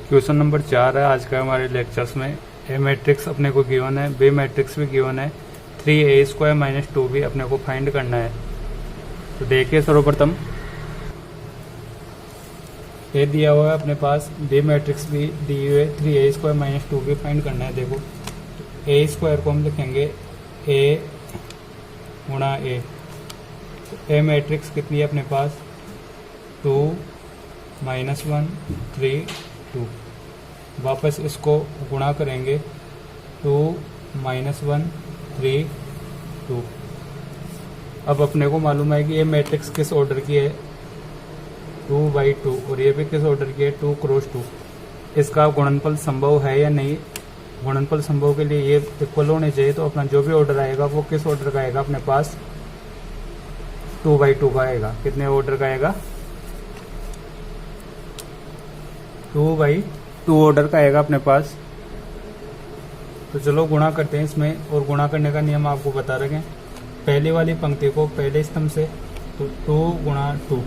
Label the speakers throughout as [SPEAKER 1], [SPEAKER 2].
[SPEAKER 1] Question number 4 है आज का हमारे लेक्चर्स में। ए मैट्रिक्स अपने को गिवन है, बी मैट्रिक्स भी गिवन है, 3a² - 2b अपने को फाइंड करना है। तो देखिए सर्वप्रथम ए दिया हुआ है अपने पास, बी मैट्रिक्स भी दी हुई है, 3a² - 2b फाइंड करना है। देखो a² को हम लिखेंगे a गुणा a। ए मैट्रिक्स कितनी है अपने पास 2 -1 3 2। वापस इसको गुणा करेंगे 2 -1 3 2। अब अपने को मालूम है कि ये मैट्रिक्स किस ऑर्डर की है 2/2 और ये भी किस ऑर्डर की है 2 × 2। इसका गुणनफल संभव है या नहीं। गुणनफल संभव के लिए ये इक्वल होने चाहिए, तो अपना जो भी ऑर्डर आएगा वो किस ऑर्डर का आएगा अपने पास 2/2 का आएगा। कितने ऑर्डर का आएगा 2/2 ऑर्डर का आएगा अपने पास। तो चलो गुणा करते हैं इसमें, और गुणा करने का नियम आपको बता रखें। पहली वाली पंक्ति को पहले स्तंभ से, तो 2 × 2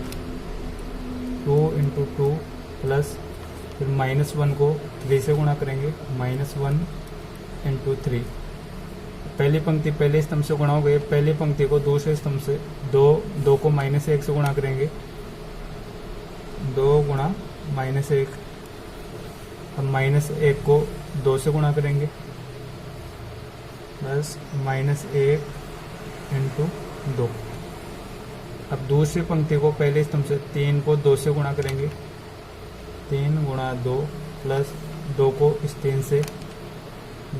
[SPEAKER 1] 2 × 2 प्लस फिर -1 को 3 से गुणा करेंगे, -1 × 3। पहली पंक्ति पहले स्तंभ से गुणा हो गई, पहली पंक्ति को दूसरे स्तंभ से 2 को -1 से गुणा करेंगे, 2 × -1। अब -1 को 2 से गुणा करेंगे, प्लस -1 × 2। अब दूसरी पंक्ति को पहले स्तंभ से 3 को 2 से गुणा करेंगे, 3 × 2 प्लस 2 को इस 3 से,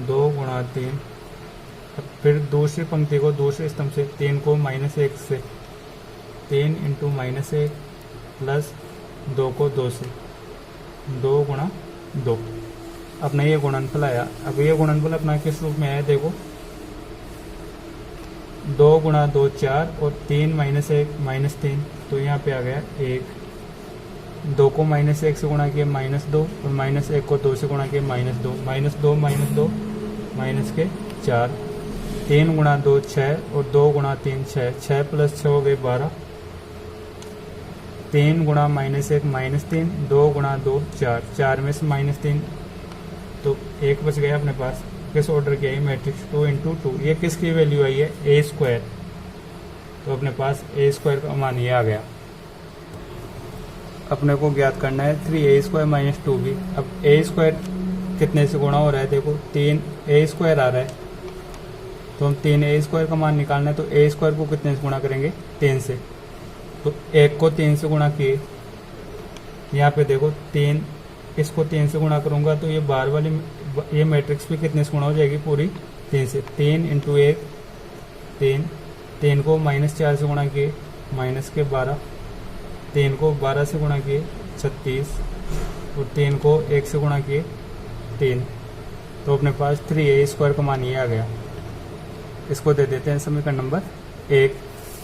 [SPEAKER 1] 2 × 3। अब फिर दूसरी पंक्ति को दूसरे स्तंभ से 3 को -1 से, 3 × -1 प्लस 2 को 2 से, 2 × 2। अपना ये गुणनफल आया। अब ये गुणनफल अपना किस रूप में आया देखो, 2 × 2 4 और 3 -1 -3, तो यहाँ पे आ गया 1। 2 को -1 से गुणा किया -2 और -1 को 2 से गुणा किया -2, -2 -2 -4। 3 × 2 6 और 2 × 3 6, 6 + 6 हो गए 12। 3 × -1 -3, 2 × 2 4, 4 में से -3, तो 1 बच गया अपने पास। किस ऑर्डर की आई मैट्रिक्स 2 × 2। ये किसकी वैल्यू आई है a², तो अपने पास a² का मान ये आ गया। अपने को ज्ञात करना है 3a² - 2b। अब a² कितने से गुणा हो रहा है देखो, 3a² आ रहा है, तो हम 3a² का मान निकालना है, तो a² को कितने से गुणा करेंगे 3 से। तो 1 को 3 से गुणा किए, यहाँ पे देखो 3, इसको 3 से गुणा करूंगा तो ये बाहर वाली ये मैट्रिक्स भी कितने से गुणा हो जाएगी पूरी 3 से। 3 × 1 3, 3 को -4 से गुणा किए -12, 3 को 12 से गुणा किए 36 और 3 को 1 से गुणा किए 3। तो अपने पास 3a² का मान ये आ गया। इसको दे देते हैं समीकरण नंबर 1।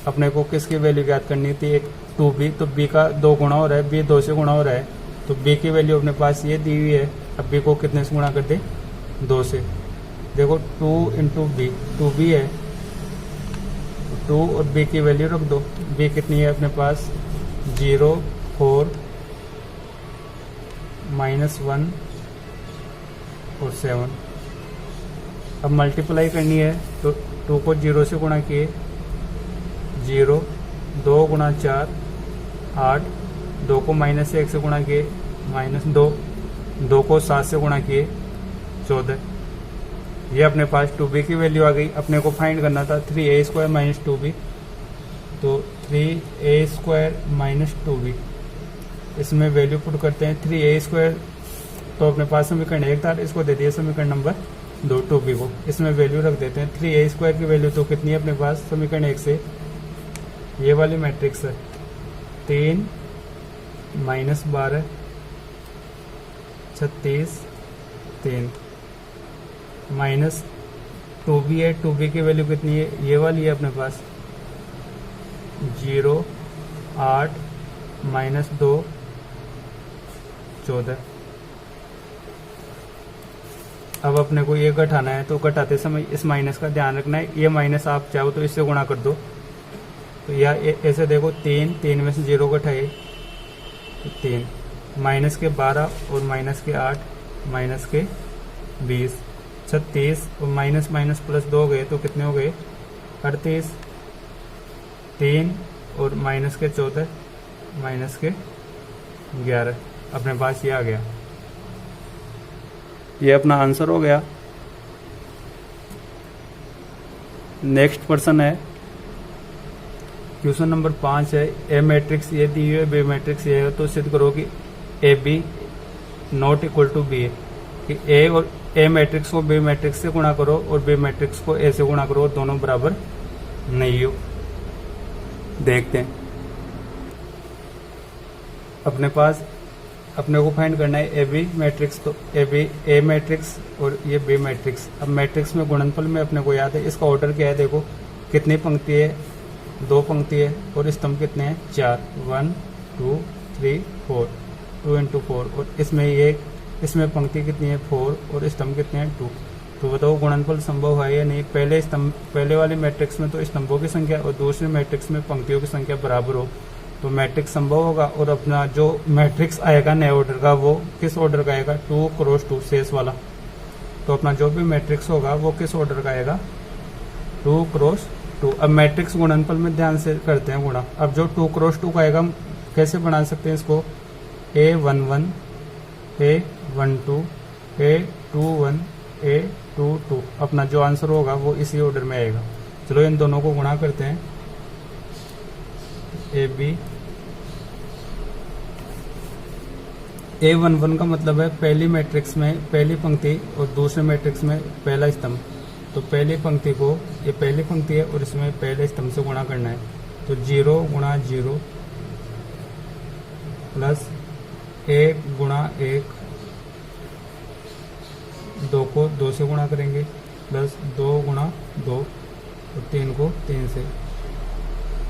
[SPEAKER 1] अपने को किसकी वैल्यू ज्ञात करनी थी, एक 2b, तो b का 2 गुणा हो रहा है, b 2 से गुणा हो रहा है, तो b की वैल्यू अपने पास ये दी हुई है। अब b को कितने से गुणा कर दे 2 से। देखो 2 × b, 2b है, 2 और b की वैल्यू रख दो। b कितनी है अपने पास 0 4 -1 और 7। अब मल्टीप्लाई करनी है, तो 2 को 0 से गुणा किए 0, 2 × 4 8, 2 को -1 से गुणा किए -2, 2 को 7 से गुणा किए 14। ये अपने पास 2b की वैल्यू आ गई। अपने को फाइंड करना था 3a² - 2b, तो 3a² - 2b इसमें वैल्यू पुट करते हैं। 3a², तो अपने पास समीकरण 1 था, इसको दे दिया समीकरण नंबर 2 2b को। इसमें वैल्यू रख देते हैं। 3a² की वैल्यू तो कितनी है अपने पास समीकरण 1 से, ये वाली मैट्रिक्स है 3 -12 36 3 -2b है। 2b की वैल्यू कितनी है, ये वाली है अपने पास 0 8 -2 14। अब अपने को ये घटाना है, तो घटाते समय इस माइनस का ध्यान रखना है। ये माइनस आप चाहो तो इससे गुणा कर दो, तो या ऐसे देखो 3 में से 0 घटाए तो 3, माइनस के 12 और माइनस के 8 माइनस के 20, 36 और माइनस माइनस प्लस 2 हो गए तो कितने हो गए 38, 3 और माइनस के 14 माइनस के 11। अपने पास ये आ गया, ये अपना आंसर हो गया। नेक्स्ट पर्सन है, क्वेश्चन नंबर 5 है, ए मैट्रिक्स ये दी हुई है, बी मैट्रिक्स ये है, तो सिद्ध करो कि A B not equal to B है। कि ए और ए मैट्रिक्स को बी मैट्रिक्स से गुणा करो और बी मैट्रिक्स को ए से गुणा करो, दोनों बराबर नहीं हो। देखते हैं, अपने पास अपने को फाइंड करना है ए बी मैट्रिक्स, तो ए मैट्रिक्स और ये बी मैट्रिक्स। अब मैट्रिक्स में गुणनफल में अपने को याद है, इसका ऑर्डर क्या है, देखो कितनी पंक्ति है, 2 पंक्ति है और स्तंभ कितने हैं 4, 1 2 3 4, 2 into 4 और इसमें पंक्ति कितनी है 4 और स्तंभ कितने हैं 2। तो बताओ गुणनफल संभव है या नहीं। पहले वाली मैट्रिक्स में तो स्तंभों की संख्या और दूसरी मैट्रिक्स में पंक्तियों की संख्या बराबर हो तो मैट्रिक्स संभव होगा। और अपना जो मैट्रिक्स आएगा नए ऑर्डर का वो किस ऑर्डर का आएगा 2 क्रॉस 2 शेष वाला। तो अपना जो भी मैट्रिक्स होगा वो किस ऑर्डर का आएगा 2 क्रॉस 2। अब मैट्रिक्स गुणनफल में ध्यान से करते हैं गुणा। अब जो 2 क्रॉस 2 का आएगा हम कैसे बना सकते हैं इसको, A11 A12 A21 A22। अपना जो आंसर होगा वो इसी ऑर्डर में आएगा। चलो इन दोनों को गुणा करते हैं। A11 का मतलब है पहली मैट्रिक्स में पहली पंक्ति और दूसरे मैट्रिक्स में पहला स्तंभ। तो पहली पंक्ति को, ये पहली पंक्ति है और इसमें पहले स्तंभ से गुणा करना है। तो 0 गुणा 0 प्लस 1 गुणा 1, 2 को 2 से गुणा करेंगे प्लस 2 गुणा 2 और 3 को 3 से,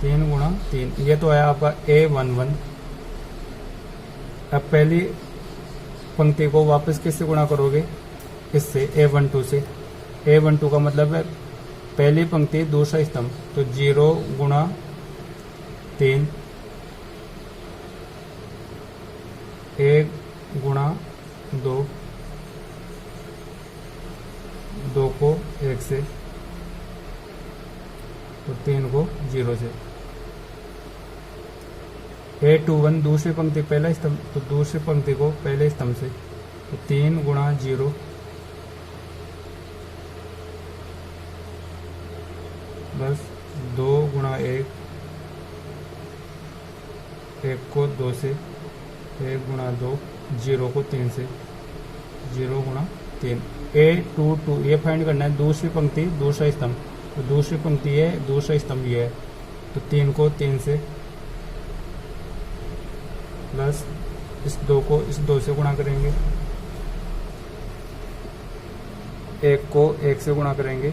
[SPEAKER 1] 3 गुणा 3। ये तो है आपका A11। अब पहली पंक्ति को वापस किससे गुणा करोगे, इससे A12 से। A12 का मतलब है पहली पंक्ति दूसरा स्तंभ। तो 0 गुणा 3, 1 गुणा 2, 2 को 1 से और 3 को 0 से। A21 दूसरी पंक्ति पहला स्तंभ, तो दूसरी पंक्ति को पहले स्तंभ से। तो 3 गुणा 0 प्लस 2 गुणा 1, 1 को 2 से, 1 गुणा 2, 0 को 3 से, 0 गुणा 3। A22 ये फाइंड करना है दूसरी पंक्ति दूसरा स्तंभ। तो दूसरी पंक्ति है दूसरा स्तंभ ये है। तो 3 को 3 से प्लस इस 2 को इस 2 से गुणा करेंगे, 1 को 1 से गुणा करेंगे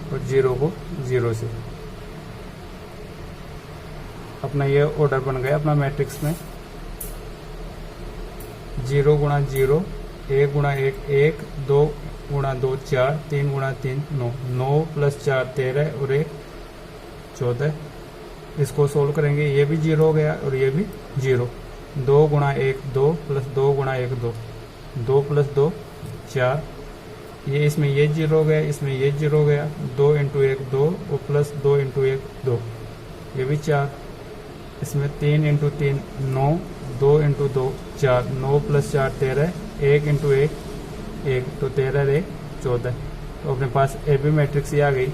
[SPEAKER 1] और 0 को 0 से। अपना ये ऑर्डर बन गया अपना मैट्रिक्स में। 0 गुणा 0, 1 गुणा 1 1, 2 गुणा 2 4, 3 गुणा 3 9, 9 प्लस 4 13 और 1 14। इसको सोल्व करेंगे, ये भी 0 हो गया और ये भी 0। 2 गुणा 1 2 प्लस 2 गुणा 1 2, 2 प्लस 2 4। ये इसमें ये 0 हो गया, इसमें ये 0 हो गया। 2 इंटू 1 2 और प्लस 2 इंटू 1 2, ये भी 4। इसमें 3 इंटू 3 9, 2 इंटू 2 4, 9 प्लस 4 13, 1 इंटू 1 1, तो 13 1 14। तो अपने पास ए बी मैट्रिक्स ये आ गई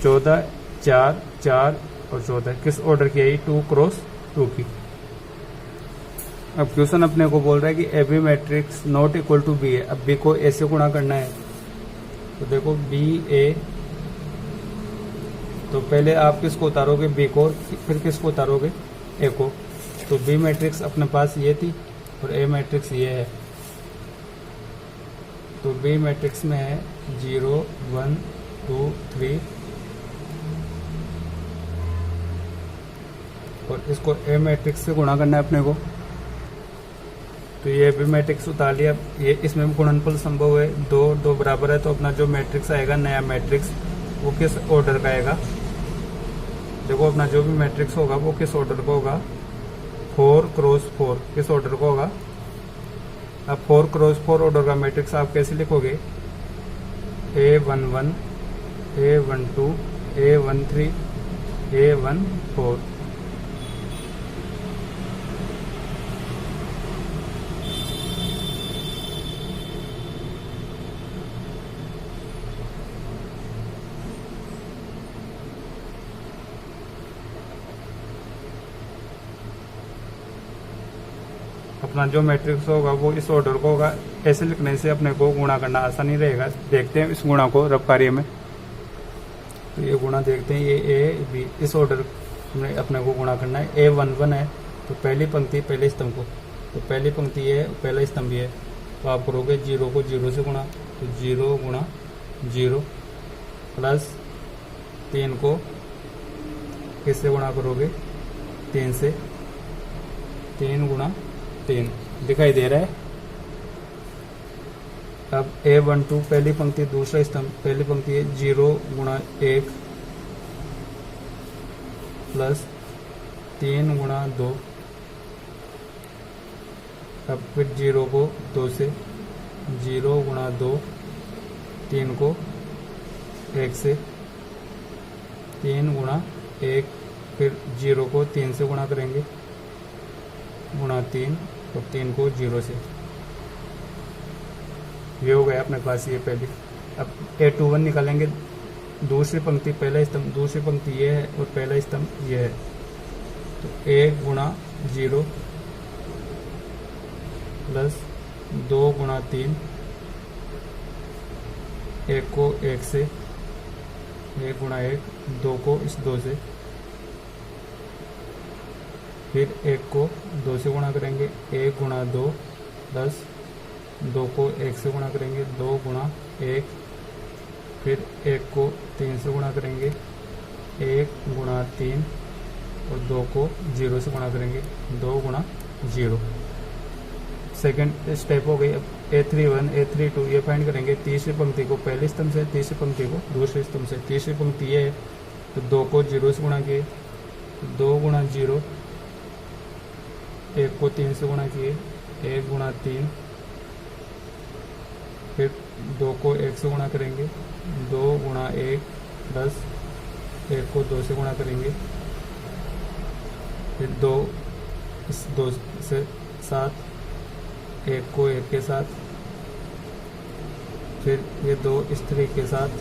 [SPEAKER 1] 14 4 4 और 14। किस ऑर्डर की आई 2 क्रॉस 2 की। अब क्वेश्चन अपने को बोल रहा है कि A B matrix not equal to B है। अब बी को ए से गुणा करना है। तो देखो बी ए, तो पहले आप किसको उतारोगे बी को, फिर किसको उतारोगे ए को। तो बी मैट्रिक्स अपने पास ये थी और ए मैट्रिक्स ये है। तो बी मैट्रिक्स में है 0 1 2 3 और इसको ए मैट्रिक्स से गुणा करना है अपने को। तो ये बी मैट्रिक्स उतार लिया। ये इसमें गुणनफल संभव है, 2 2 बराबर है। तो अपना जो मैट्रिक्स आएगा नया मैट्रिक्स वो किस ऑर्डर का आएगा। देखो अपना जो भी मैट्रिक्स होगा वो किस ऑर्डर का होगा, 4 क्रॉस 4 किस ऑर्डर का होगा? अब 4 क्रॉस 4 ऑर्डर का मैट्रिक्स आप कैसे लिखोगे? A11, A12, A13, A14। अपना जो मैट्रिक्स होगा वो इस ऑर्डर को होगा। ऐसे लिखने से अपने को गुणा करना आसान ही रहेगा। देखते हैं इस गुणा को रब कार्य में। तो ये गुणा देखते हैं, ये ए बी इस ऑर्डर में अपने को गुणा करना है। A11 है तो पहली पंक्ति पहले स्तंभ को, तो पहली पंक्ति है पहला स्तंभ है, तो आप करोगे 0 को 0 से गुणा, तो 0 गुणा 0 प्लस 3 को किससे गुणा करोगे? 3 से, 3 गुणा 3 दिखाई दे रहा है। अब A12 पहली पंक्ति दूसरा स्तंभ, पहली पंक्ति है 0 गुणा 1 प्लस 3 गुणा 2। अब फिर 0 को 2 से, 0 गुणा 2, 3 को 1 से, 3 गुणा 1, फिर 0 को 3 से गुणा करेंगे, गुणा 3 और 3 को 0 से। ये हो गया अपने पास ये पहली। अब A21 निकालेंगे, दूसरी पंक्ति पहला स्तंभ, दूसरी पंक्ति ये है और पहला स्तंभ ये है, तो 1 गुणा 0 प्लस 2 गुणा 3, 1 को 1 से, 1 गुणा 1, 2 को इस 2 से, फिर 1 को 2 से गुणा करेंगे, 1 गुणा 2 प्लस 2 को 1 से गुणा करेंगे, 2 गुणा 1, फिर 1 को 3 से गुणा करेंगे, 1 गुणा 3 और 2 को 0 से गुणा करेंगे, 2 गुणा 0। सेकंड स्टेप हो गई। अब A31, A32 ये फाइंड करेंगे। तीसरी पंक्ति को पहले स्तंभ से, तीसरी पंक्ति को दूसरे स्तंभ से। तीसरी पंक्ति ये है तो 2 को 0 से गुणा किए, 2 गुणा 0, 1 को 3 से गुणा किए, 1 गुणा 3, फिर 2 को 1 से गुणा करेंगे, 2 गुणा 1 प्लस 1 को 2 से गुणा करेंगे, फिर 2 इस 2 से 7, 1 को 1 के साथ, फिर ये 2 इस 3 के साथ,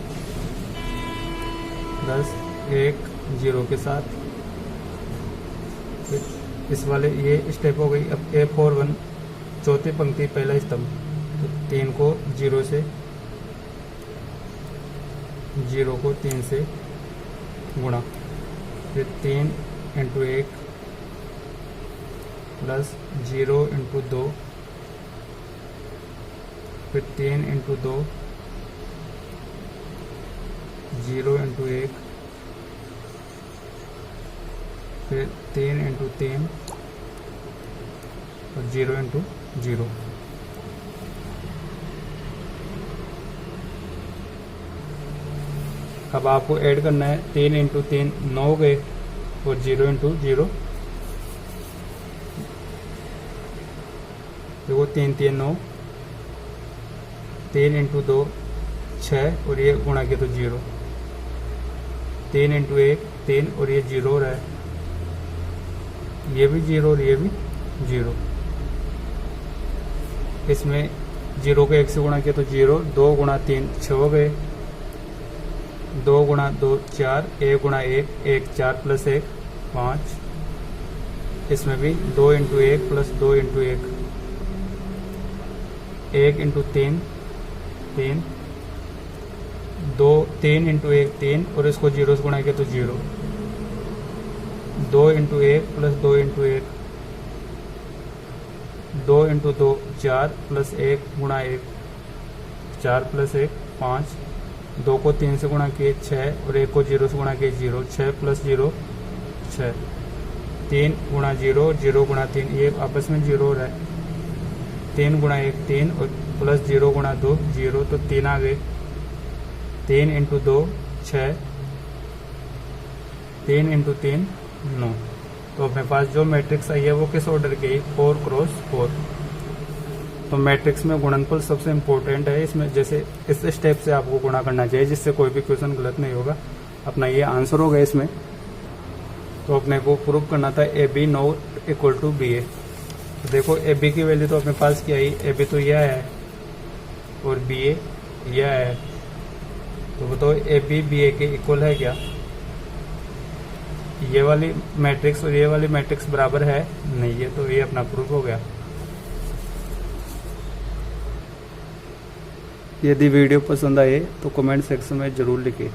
[SPEAKER 1] प्लस 1 0 के साथ, फिर इस वाले ये स्टेप हो गई। अब A41 चौथी पंक्ति पहला स्तंभ, तो 3 को 0 से, 0 को 3 से गुणा, फिर 3 इंटू 1 प्लस 0 इंटू 2, फिर 3 इंटू 2, 0 इंटू 1, फिर 3 इंटू 3 और 0 इंटू 0। अब आपको ऐड करना है। 3 इंटू 3 9 हो गए और 0 इंटू 0, देखो 3 3 9, 3 इंटू 2 6 और ये गुणा किया तो 0, 3 इंटू 1 3 और ये 0 हो रहा है, ये भी 0 और ये भी 0। इसमें 0 को 1 से गुणा किया तो 0, 2 गुणा 3 6 हो गए, 2 गुणा 2 4, 1 गुणा 1 1 4 प्लस 1 5। इसमें भी 2 into 1 plus 2 into 1, 1 into 3 3, 2 3 into 1 3 और इसको 0 से गुणा किया तो 0, 2 into 1 plus 2 into 1, 2 into 2 4 plus 1 गुणा 1 4 प्लस 1 5, 2 को 3 से गुणा किए 6 और 1 को 0 से गुणा किए 0, 6 प्लस 0 6, 3 गुणा 0 0 गुणा 3 ये आपस में 0 हो रहा है, 3 गुणा 1 3 और प्लस 0 गुणा 2 0, तो 3 आ गए, 3 इंटू 2 6, 3 इंटू 3 9। तो अपने पास जो मैट्रिक्स आई है वो किस ऑर्डर की, 4 क्रॉस 4। तो मैट्रिक्स में गुणनफल सबसे इम्पोर्टेंट है। इसमें जैसे इस स्टेप से आपको गुणा करना चाहिए, जिससे कोई भी क्वेश्चन गलत नहीं होगा। अपना ये आंसर होगा इसमें। तो अपने को प्रूव करना था A B not equal to B A. तो देखो ए बी की वैल्यू तो अपने पास क्या आई, ए बी तो यह है और बी ए यह है। तो बताओ ए बी बी ए के इक्वल है क्या? ये वाली मैट्रिक्स और ये वाली मैट्रिक्स बराबर है नहीं है, तो ये अपना प्रूफ हो गया। यदि वीडियो पसंद आए तो कमेंट सेक्शन में जरूर लिखिए।